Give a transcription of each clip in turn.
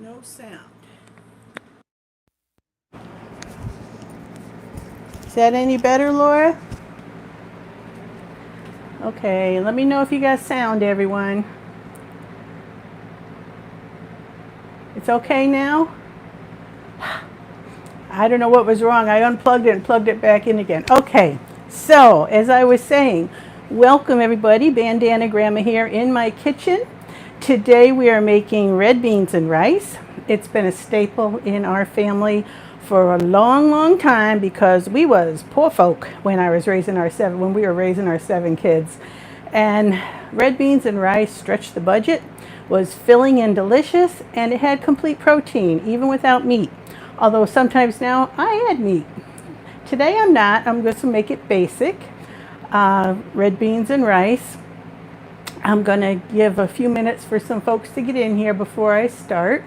No sound. Is that any better, Laura? Okay, let me know if you got sound, everyone. It's okay now? I don't know what was wrong. I unplugged it and plugged it back in again. Okay, so as I was saying, welcome everybody. Bandana Gramma here in my kitchen. Today we are making red beans and rice. It's been a staple in our family for a long, long time because we was poor folk when we were raising our 7 kids. And red beans and rice stretched the budget, was filling and delicious, and it had complete protein, even without meat. Although sometimes now I add meat. Today I'm not. I'm going to make it basic. Red beans and rice. I'm going to give a few minutes for some folks to get in here before I start.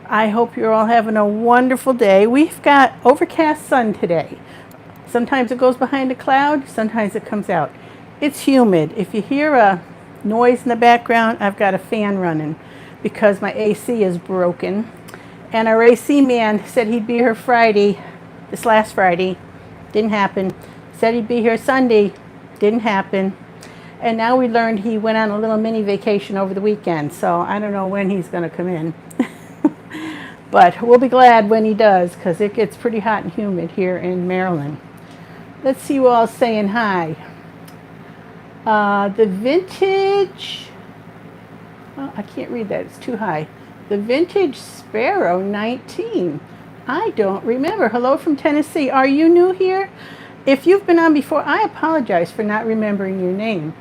I hope you're all having a wonderful day. We've got overcast sun today. Sometimes it goes behind a cloud, sometimes it comes out. It's humid. If you hear a noise in the background, I've got a fan running because my AC is broken. And our AC man said he'd be here this last Friday. Didn't happen. Said he'd be here Sunday. Didn't happen. And now we learned he went on a little mini vacation over the weekend. So I don't know when he's going to come in. But we'll be glad when he does because it gets pretty hot and humid here in Maryland. Let's see who all's saying hi. The vintage, oh, I can't read that. It's too high. The Vintage Sparrow 19. I don't remember. Hello from Tennessee. Are you new here? If you've been on before, I apologize for not remembering your name.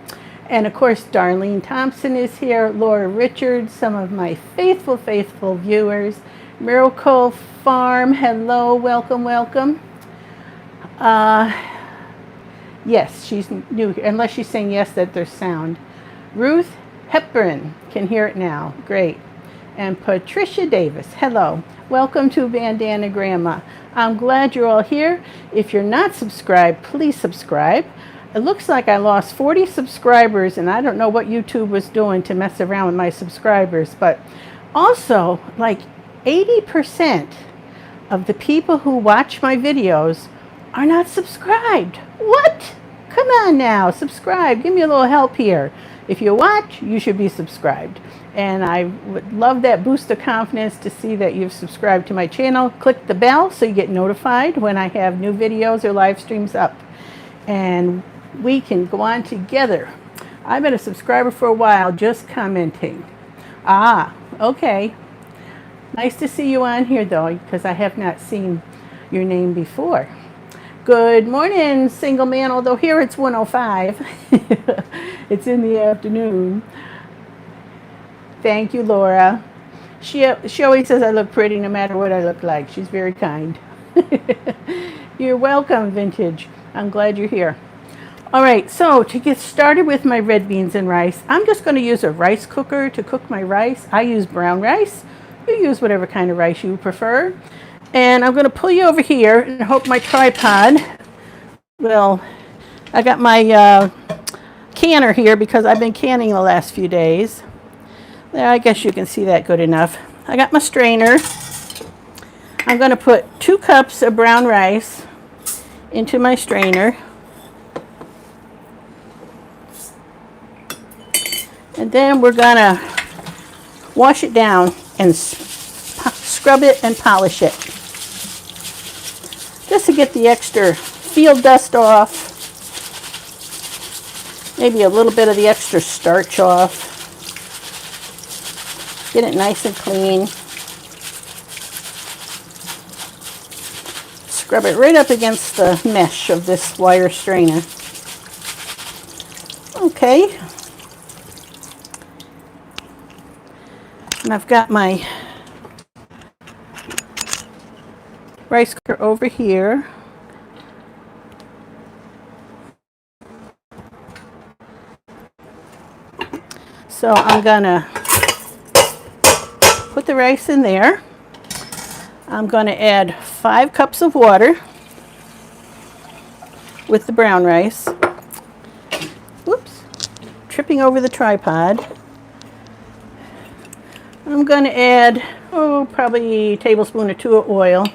And of course, Darlene Thompson is here. Laura Richards, some of my faithful viewers. Miracle Farm, hello, welcome, welcome. Yes, she's new here, unless she's saying yes that there's sound. Ruth Hepburn, can hear it now, great. And Patricia Davis, hello. Welcome to Bandana Grandma. I'm glad you're all here. If you're not subscribed, please subscribe. It looks like I lost 40 subscribers, and I don't know what YouTube was doing to mess around with my subscribers, but also, like 80% of the people who watch my videos are not subscribed. What? Come on now, subscribe. Give me a little help here. If you watch, you should be subscribed. And I would love that boost of confidence to see that you've subscribed to my channel. Click the bell so you get notified when I have new videos or live streams up. And we can go on together. I've been a subscriber for a while, just commenting. Ah, okay. Nice to see you on here, though, because I have not seen your name before. Good morning, single man, although here it's 1:05. It's in the afternoon. Thank you, Laura. She always says I look pretty no matter what I look like. She's very kind. You're welcome, Vintage. I'm glad you're here. All right, so to get started with my red beans and rice, I'm just going to use a rice cooker to cook my rice. I use brown rice. You use whatever kind of rice you prefer. And I'm going to pull you over here and hope my tripod, well, I got my canner here because I've been canning the last few days. There, I guess you can see that good enough. I got my strainer. I'm going to put 2 cups of brown rice into my strainer. And then we're going to wash it down and scrub it and polish it. Just to get the extra field dust off. Maybe a little bit of the extra starch off. Get it nice and clean. Scrub it right up against the mesh of this wire strainer. Okay. And I've got my rice cooker over here. So I'm gonna put the rice in there. I'm gonna add 5 cups of water with the brown rice. Whoops, tripping over the tripod. I'm going to add probably a tablespoon or two of oil.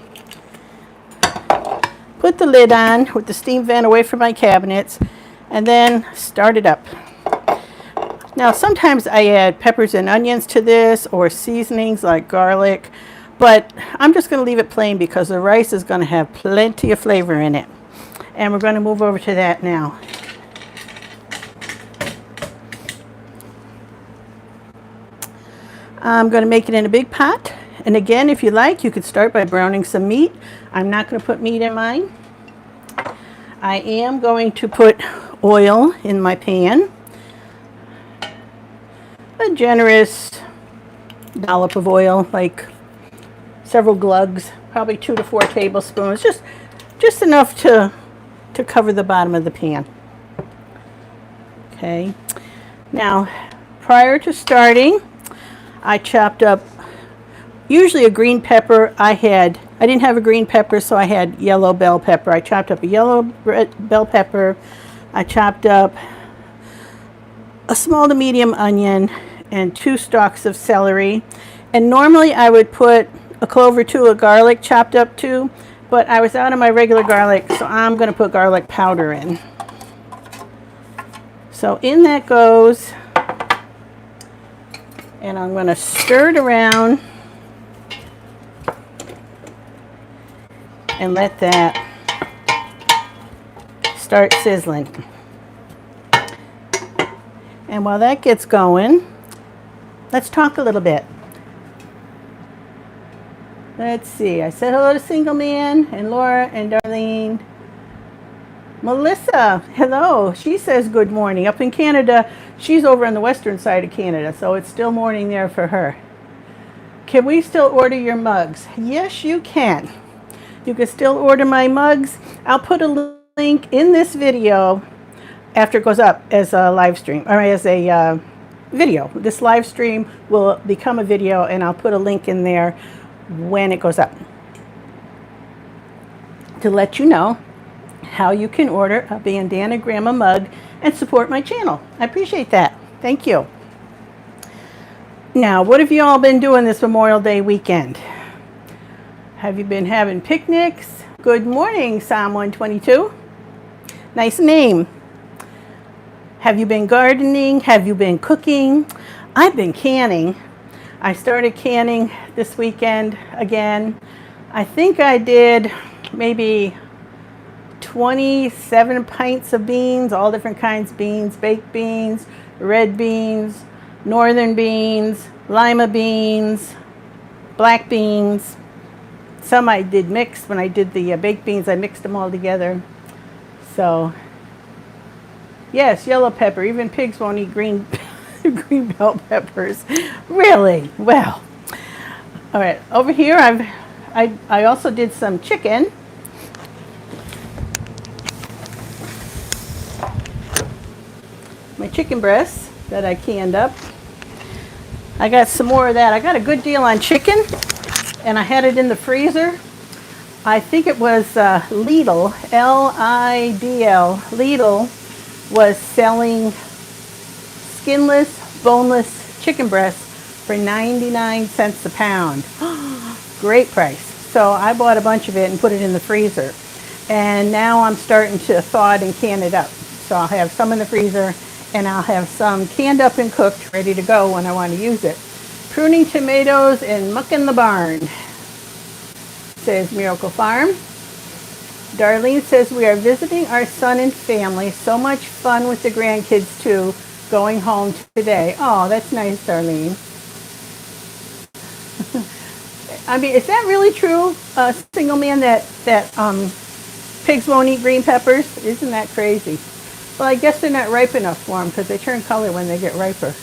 Put the lid on with the steam vent away from my cabinets, and then start it up. Now sometimes I add peppers and onions to this, or seasonings like garlic, but I'm just going to leave it plain because the rice is going to have plenty of flavor in it. And we're going to move over to that now. I'm going to make it in a big pot. And again, if you like, you could start by browning some meat. I'm not going to put meat in mine. I am going to put oil in my pan. A generous dollop of oil, like several glugs, probably 2 to 4 tablespoons, just enough to cover the bottom of the pan. Okay. Now, prior to starting, I chopped up usually a green pepper. I didn't have a green pepper, so I had yellow bell pepper. I chopped up a yellow bell pepper. I chopped up a small to medium onion and 2 stalks of celery. And normally I would put a clove or 2 of garlic chopped up too, but I was out of my regular garlic, so I'm going to put garlic powder in. So in that goes, and I'm going to stir it around and let that start sizzling. And while that gets going, let's talk a little bit. Let's see. I said hello to Single Man and Laura and Darlene. Melissa, hello. She says good morning. Up in Canada, she's over on the western side of Canada, so it's still morning there for her. Can we still order your mugs? Yes, you can. You can still order my mugs. I'll put a link in this video after it goes up as a live stream, or as a video. This live stream will become a video, and I'll put a link in there when it goes up to let you know how you can order a Bandana Gramma mug and support my channel. I appreciate that. Thank you. Now, what have you all been doing this Memorial Day weekend? Have you been having picnics? Good morning, Psalm 122. Nice name. Have you been gardening? Have you been cooking? I've been canning. I started canning this weekend again. I think I did maybe 27 pints of beans, all different kinds of beans, baked beans, red beans, northern beans, lima beans, black beans. Some I did mixed. When I did the baked beans, I mixed them all together. So, yes, yellow pepper. Even pigs won't eat green green bell peppers. Really? Well. All right. Over here, I also did some chicken. My chicken breasts that I canned up. I got some more of that. I got a good deal on chicken, and I had it in the freezer. I think it was Lidl, L-I-D-L. Lidl was selling skinless, boneless chicken breasts for 99 cents a pound. Great price. So I bought a bunch of it and put it in the freezer. And now I'm starting to thaw it and can it up. So I'll have some in the freezer, and I'll have some canned up and cooked, ready to go when I want to use it. Pruning tomatoes and mucking the barn, says Miracle Farm. Darlene says, we are visiting our son and family. So much fun with the grandkids too. Going home today. Oh, that's nice, Darlene. I mean, is that really true? Single Man, that pigs won't eat green peppers? Isn't that crazy? Well, I guess they're not ripe enough for them because they turn color when they get riper.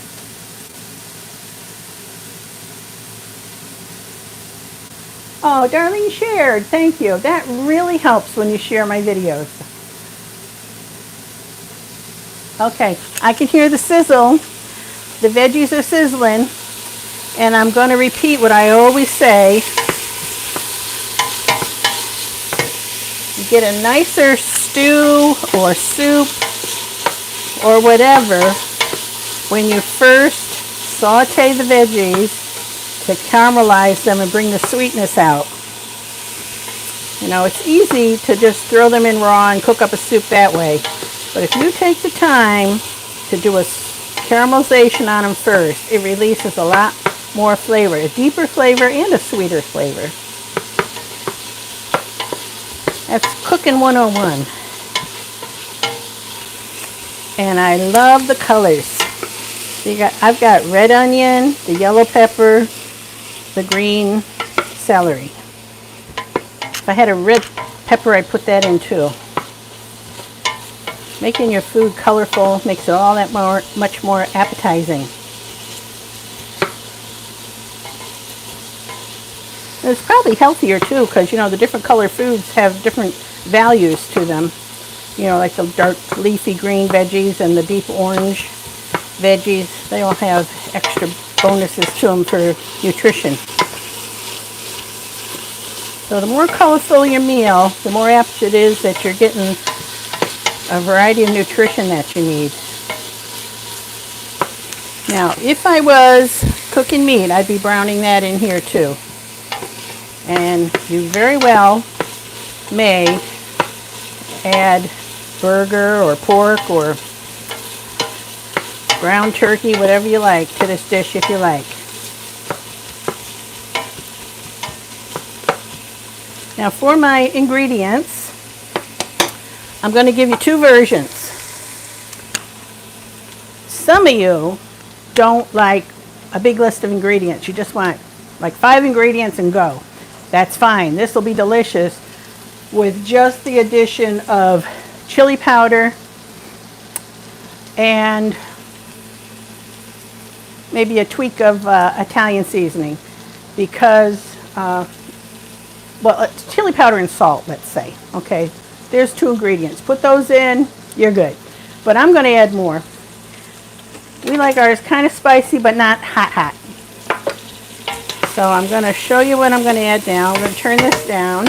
Oh, Darlene shared. Thank you. That really helps when you share my videos. Okay, I can hear the sizzle. The veggies are sizzling. And I'm going to repeat what I always say. You get a nicer stew or soup or whatever when you first saute the veggies to caramelize them and bring the sweetness out. You know, it's easy to just throw them in raw and cook up a soup that way. But if you take the time to do a caramelization on them first, it releases a lot more flavor, a deeper flavor and a sweeter flavor. That's cooking 101. And I love the colors. So I've got red onion, the yellow pepper, the green celery. If I had a red pepper, I'd put that in too. Making your food colorful makes it all that much more appetizing. And it's probably healthier too, because you know the different color foods have different values to them. You know, like the dark leafy green veggies and the deep orange veggies, they all have extra bonuses to them for nutrition. So the more colorful your meal, the more apt it is that you're getting a variety of nutrition that you need. Now, if I was cooking meat, I'd be browning that in here too. And you very well may add burger or pork or ground turkey, whatever you like, to this dish if you like. Now for my ingredients, I'm going to give you two versions. Some of you don't like a big list of ingredients. You just want like 5 ingredients and go. That's fine. This will be delicious with just the addition of chili powder and maybe a tweak of Italian seasoning, because well, it's chili powder and salt, let's say. Okay, there's 2 ingredients. Put those in, you're good. But I'm going to add more. We like ours kind of spicy, but not hot. So I'm going to show you what I'm going to add now. I'm going to turn this down.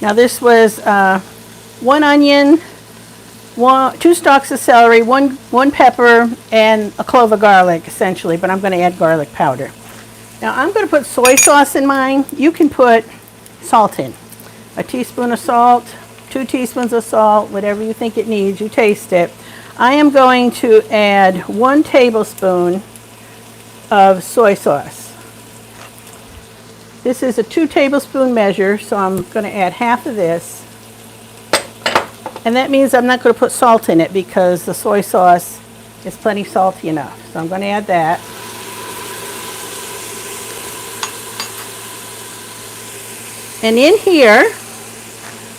Now this was 1 onion, 2 stalks of celery, one pepper, and a clove of garlic, essentially, but I'm going to add garlic powder. Now I'm going to put soy sauce in mine. You can put salt in. A teaspoon of salt, 2 teaspoons of salt, whatever you think it needs, you taste it. I am going to add 1 tablespoon of soy sauce. This is a 2 tablespoon measure, so I'm going to add half of this. And that means I'm not going to put salt in it because the soy sauce is plenty salty enough. So I'm going to add that. And in here,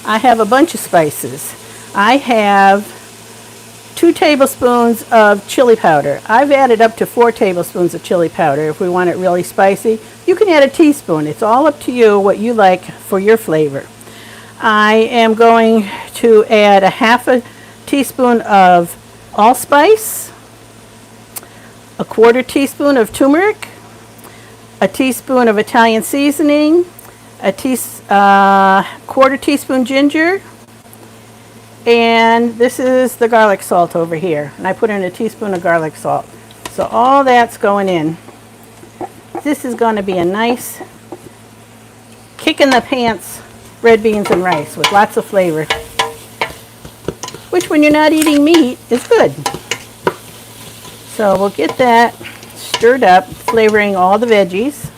I have a bunch of spices. I have 2 tablespoons of chili powder. I've added up to 4 tablespoons of chili powder if we want it really spicy. You can add a teaspoon. It's all up to you what you like for your flavor. I am going to add a half a teaspoon of allspice, a 1/4 teaspoon of turmeric, a teaspoon of Italian seasoning, a 1/4 teaspoon ginger, and this is the garlic salt over here. And I put in a teaspoon of garlic salt. So all that's going in. This is going to be a nice kick in the pants red beans and rice with lots of flavor, which when you're not eating meat is good. So we'll get that stirred up, flavoring all the veggies.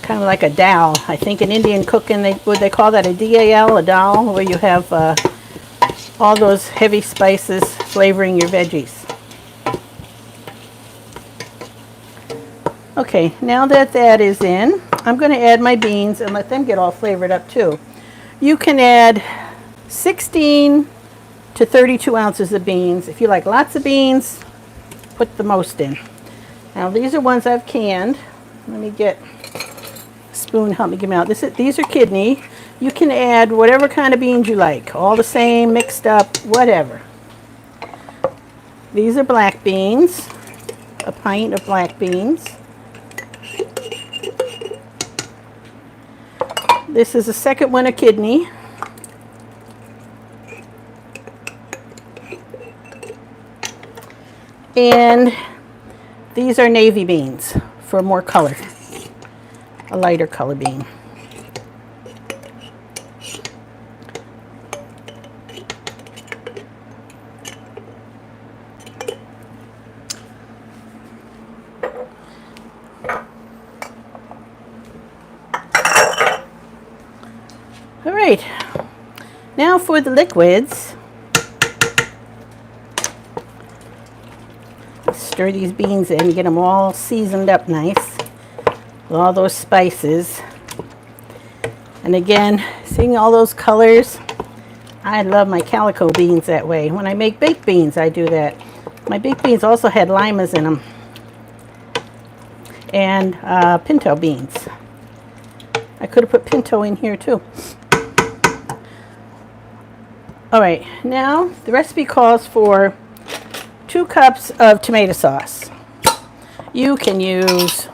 Kind of like a dal. I think in Indian cooking, would they call that a dal, a dal, where you have all those heavy spices flavoring your veggies. Okay, now that that is in, I'm going to add my beans and let them get all flavored up too. You can add 16 to 32 ounces of beans. If you like lots of beans, put the most in. Now these are ones I've canned. Let me get a spoon, help me get them out. These are kidney. You can add whatever kind of beans you like, all the same, mixed up, whatever. These are black beans, a pint of black beans. This is the second one, a kidney. And these are navy beans for more color, a lighter color bean. All right, now for the liquids. Stir these beans in, get them all seasoned up nice with all those spices. And again, seeing all those colors, I love my calico beans that way. When I make baked beans, I do that. My baked beans also had limas in them. And pinto beans. I could have put pinto in here too. All right, now the recipe calls for 2 cups of tomato sauce. You can use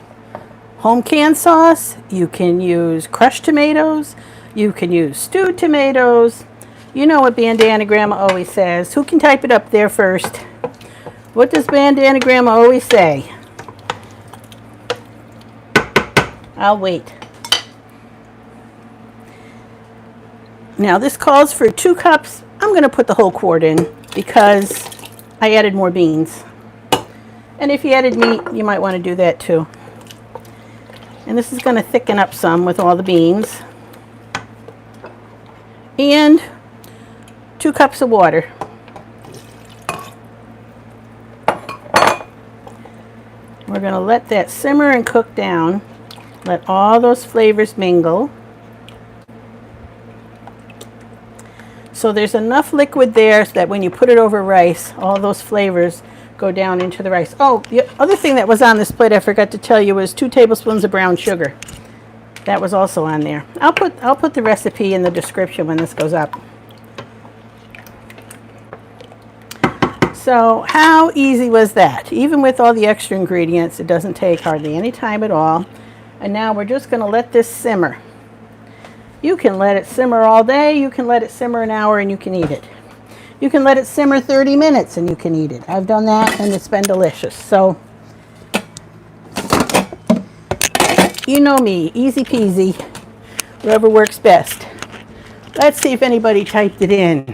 home canned sauce, you can use crushed tomatoes, you can use stewed tomatoes. You know what Bandana Gramma always says. Who can type it up there first? What does Bandana Gramma always say? I'll wait. Now this calls for 2 cups. I'm going to put the whole quart in because I added more beans. And if you added meat, you might want to do that too. And this is going to thicken up some with all the beans. And 2 cups of water. We're going to let that simmer and cook down. Let all those flavors mingle. So there's enough liquid there so that when you put it over rice, all those flavors go down into the rice. Oh, the other thing that was on this plate I forgot to tell you was 2 tablespoons of brown sugar. That was also on there. I'll put the recipe in the description when this goes up. So how easy was that? Even with all the extra ingredients, it doesn't take hardly any time at all. And now we're just going to let this simmer. You can let it simmer all day, you can let it simmer an hour and you can eat it. You can let it simmer 30 minutes and you can eat it. I've done that and it's been delicious. So, you know me, easy peasy, whatever works best. Let's see if anybody typed it in.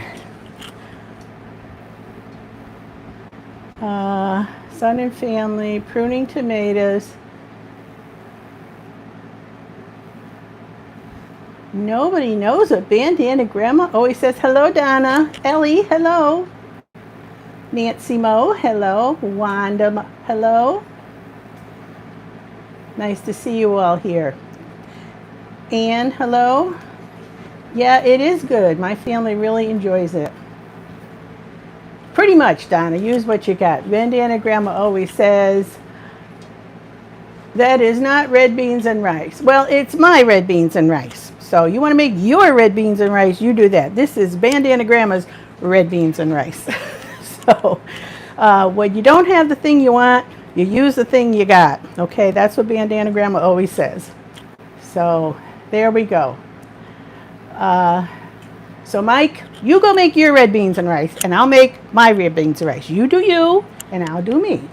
Son and family, pruning tomatoes. Nobody knows what Bandana Gramma always says. Hello, Donna. Ellie, hello. Nancy Mo, hello. Wanda, hello. Nice to see you all here. Anne, hello. Yeah, it is good. My family really enjoys it. Pretty much, Donna. Use what you got. Bandana Gramma always says, that is not red beans and rice. Well, it's my red beans and rice. So you want to make your red beans and rice, you do that. This is Bandana Gramma's red beans and rice. So when you don't have the thing you want, you use the thing you got. Okay, that's what Bandana Gramma always says. So there we go. So Mike, you go make your red beans and rice, and I'll make my red beans and rice. You do you, and I'll do me.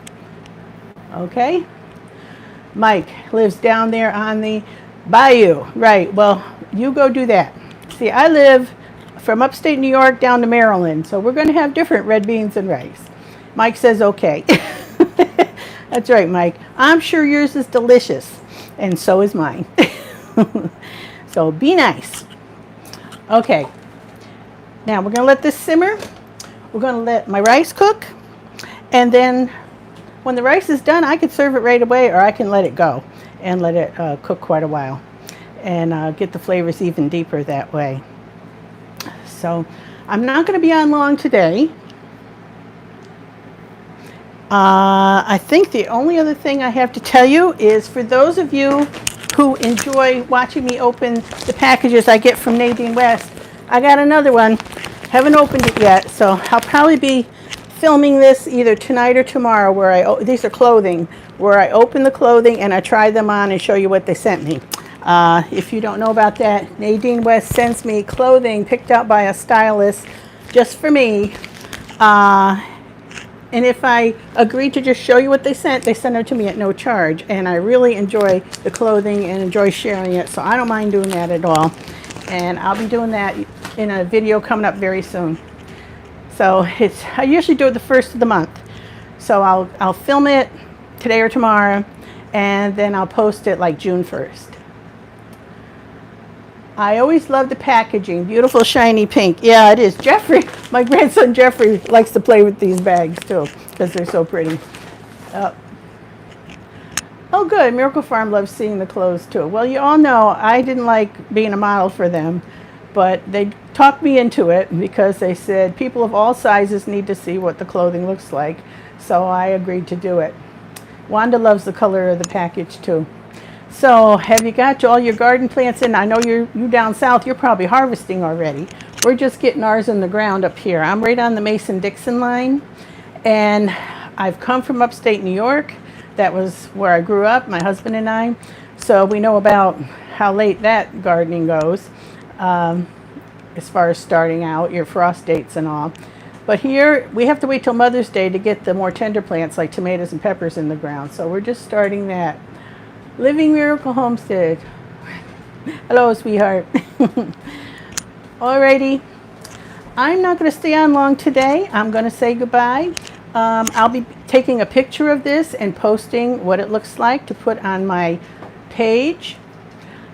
Okay? Mike lives down there on the bayou. Right, well, you go do that. See, I live from upstate New York down to Maryland, so we're going to have different red beans and rice. Mike says okay. That's right, Mike. I'm sure yours is delicious, and so is mine. So be nice. Okay, now we're going to let this simmer. We're going to let my rice cook, and then when the rice is done, I could serve it right away, or I can let it go and let it cook quite a while and get the flavors even deeper that way. So I'm not going to be on long today. I think the only other thing I have to tell you is for those of you who enjoy watching me open the packages I get from Nadine West, I got another one. Haven't opened it yet, so I'll probably be filming this either tonight or tomorrow where these are clothing, where I open the clothing and I try them on and show you what they sent me. If you don't know about that, Nadine West sends me clothing picked out by a stylist just for me. And if I agree to just show you what they send it to me at no charge. And I really enjoy the clothing and enjoy sharing it, so I don't mind doing that at all. And I'll be doing that in a video coming up very soon. So I usually do it the first of the month. So I'll film it today or tomorrow, and then I'll post it like June 1st. I always love the packaging. Beautiful shiny pink. Yeah, it is. Jeffrey, my grandson Jeffrey, likes to play with these bags too because they're so pretty. Oh, good. Miracle Farm loves seeing the clothes too. Well, you all know I didn't like being a model for them, but they talked me into it because they said people of all sizes need to see what the clothing looks like. So I agreed to do it. Wanda loves the color of the package too. So have you got all your garden plants in? I know you down south, you're probably harvesting already. We're just getting ours in the ground up here. I'm right on the Mason-Dixon line, and I've come from upstate New York. That was where I grew up, my husband and I. So we know about how late that gardening goes, as far as starting out, your frost dates and all. But here, we have to wait till Mother's Day to get the more tender plants like tomatoes and peppers in the ground. So we're just starting that. Living Miracle Homestead. Hello, sweetheart. Alrighty. I'm not going to stay on long today. I'm going to say goodbye. I'll be taking a picture of this and posting what it looks like to put on my page.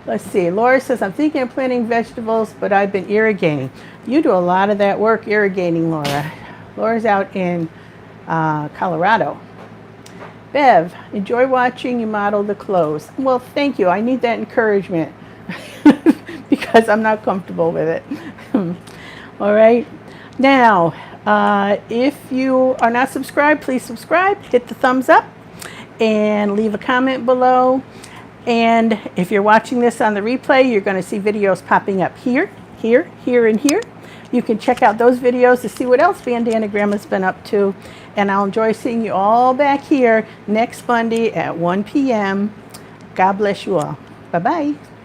Let's see. Laura says, I'm thinking of planting vegetables, but I've been irrigating. You do a lot of that work irrigating, Laura. Laura's out in Colorado. Bev, enjoy watching you model the clothes. Well, thank you. I need that encouragement because I'm not comfortable with it. All right. Now, if you are not subscribed, please subscribe. Hit the thumbs up and leave a comment below. And if you're watching this on the replay, you're going to see videos popping up here, here, here, and here. You can check out those videos to see what else Bandana Gramma's been up to. And I'll enjoy seeing you all back here next Monday at 1 p.m. God bless you all. Bye-bye.